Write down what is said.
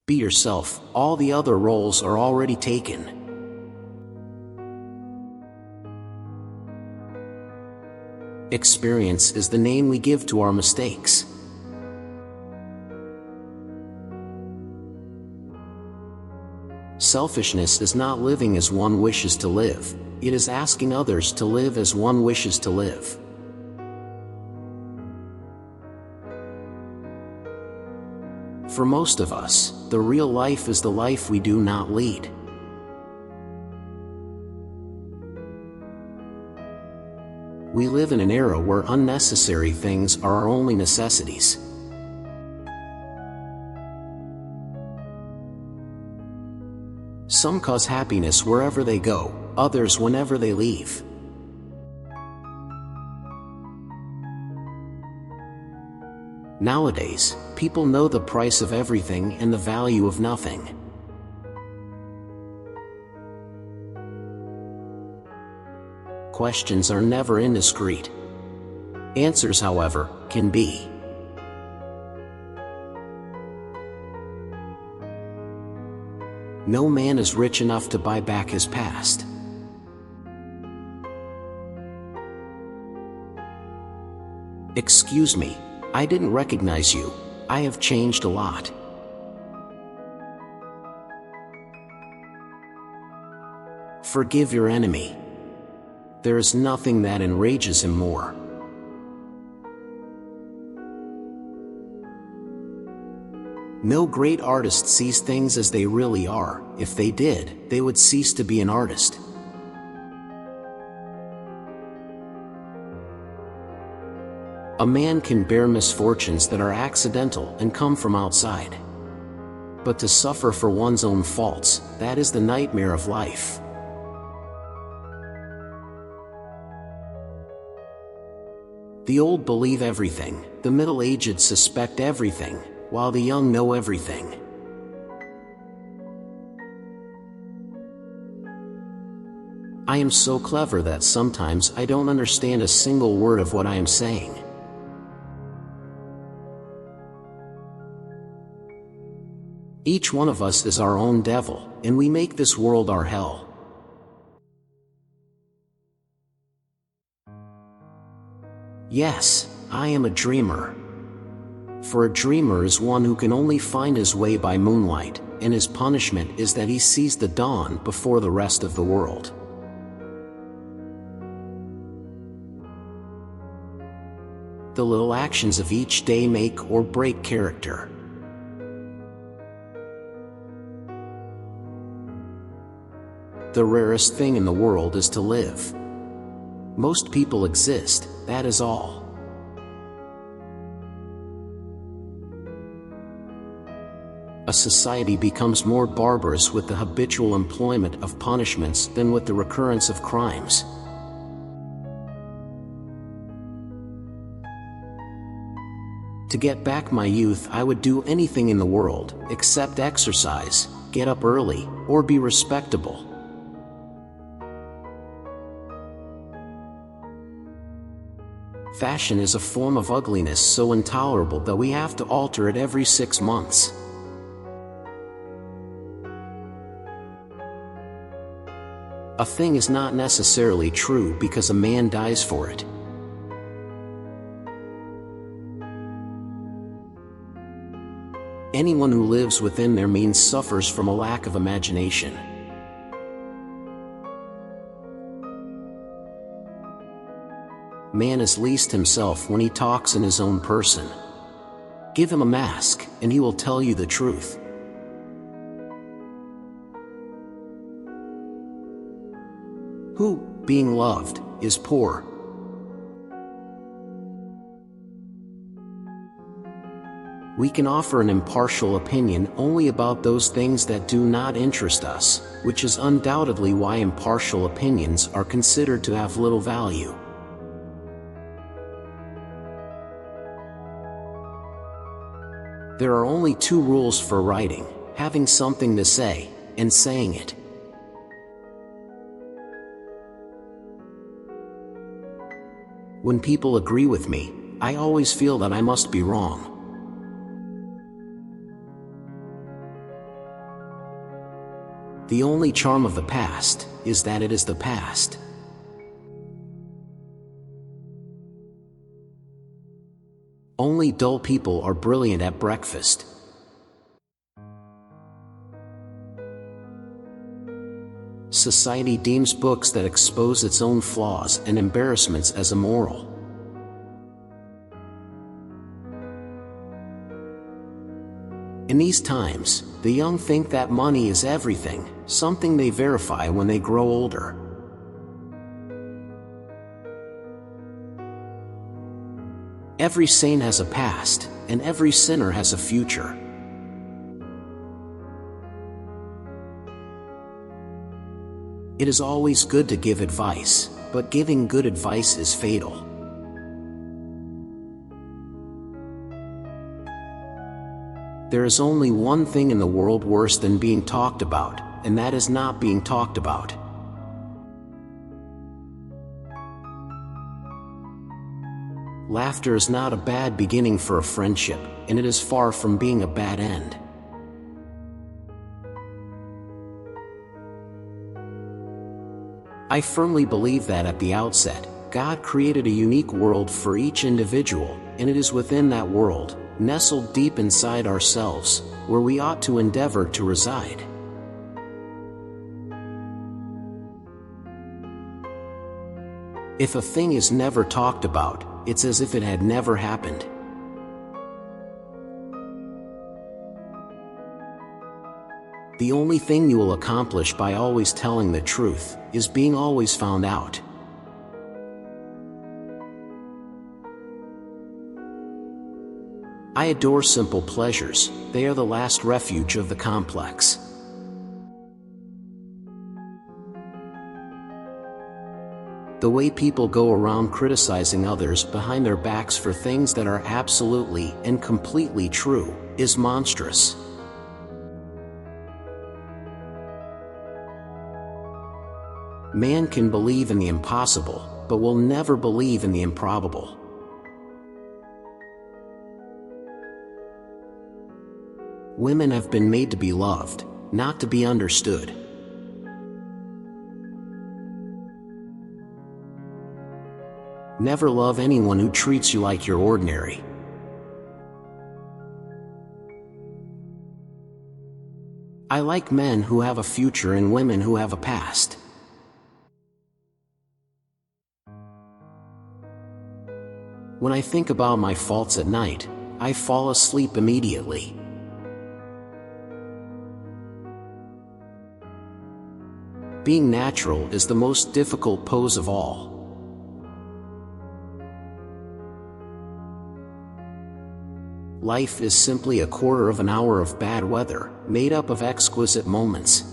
Be yourself, all the other roles are already taken. Experience is the name we give to our mistakes. Selfishness is not living as one wishes to live, it is asking others to live as one wishes to live. For most of us, the real life is the life we do not lead. We live in an era where unnecessary things are our only necessities. Some cause happiness wherever they go, others whenever they leave. Nowadays, people know the price of everything and the value of nothing. Questions are never indiscreet. Answers, however, can be. No man is rich enough to buy back his past. Excuse me, I didn't recognize you. I have changed a lot. Forgive your enemy. There is nothing that enrages him more. No great artist sees things as they really are. If they did, they would cease to be an artist. A man can bear misfortunes that are accidental and come from outside. But to suffer for one's own faults, that is the nightmare of life. The old believe everything, the middle-aged suspect everything, while the young know everything. I am so clever that sometimes I don't understand a single word of what I am saying. Each one of us is our own devil, and we make this world our hell. Yes, I am a dreamer. For a dreamer is one who can only find his way by moonlight, and his punishment is that he sees the dawn before the rest of the world. The little actions of each day make or break character. The rarest thing in the world is to live. Most people exist, that is all. A society becomes more barbarous with the habitual employment of punishments than with the recurrence of crimes. To get back my youth, I would do anything in the world, except exercise, get up early, or be respectable. Fashion is a form of ugliness so intolerable that we have to alter it every 6 months. A thing is not necessarily true because a man dies for it. Anyone who lives within their means suffers from a lack of imagination. Man is least himself when he talks in his own person. Give him a mask, and he will tell you the truth. Who, being loved, is poor. We can offer an impartial opinion only about those things that do not interest us, which is undoubtedly why impartial opinions are considered to have little value. There are only 2 rules for writing: having something to say, and saying it. When people agree with me, I always feel that I must be wrong. The only charm of the past is that it is the past. Only dull people are brilliant at breakfast. Society deems books that expose its own flaws and embarrassments as immoral. In these times, the young think that money is everything, something they verify when they grow older. Every saint has a past, and every sinner has a future. It is always good to give advice, but giving good advice is fatal. There is only one thing in the world worse than being talked about, and that is not being talked about. Laughter is not a bad beginning for a friendship, and it is far from being a bad end. I firmly believe that at the outset, God created a unique world for each individual, and it is within that world, nestled deep inside ourselves, where we ought to endeavor to reside. If a thing is never talked about, it's as if it had never happened. The only thing you will accomplish by always telling the truth is being always found out. I adore simple pleasures, they are the last refuge of the complex. The way people go around criticizing others behind their backs for things that are absolutely and completely true is monstrous. Man can believe in the impossible, but will never believe in the improbable. Women have been made to be loved, not to be understood. Never love anyone who treats you like you're ordinary. I like men who have a future and women who have a past. When I think about my faults at night, I fall asleep immediately. Being natural is the most difficult pose of all. Life is simply a quarter of an hour of bad weather, made up of exquisite moments.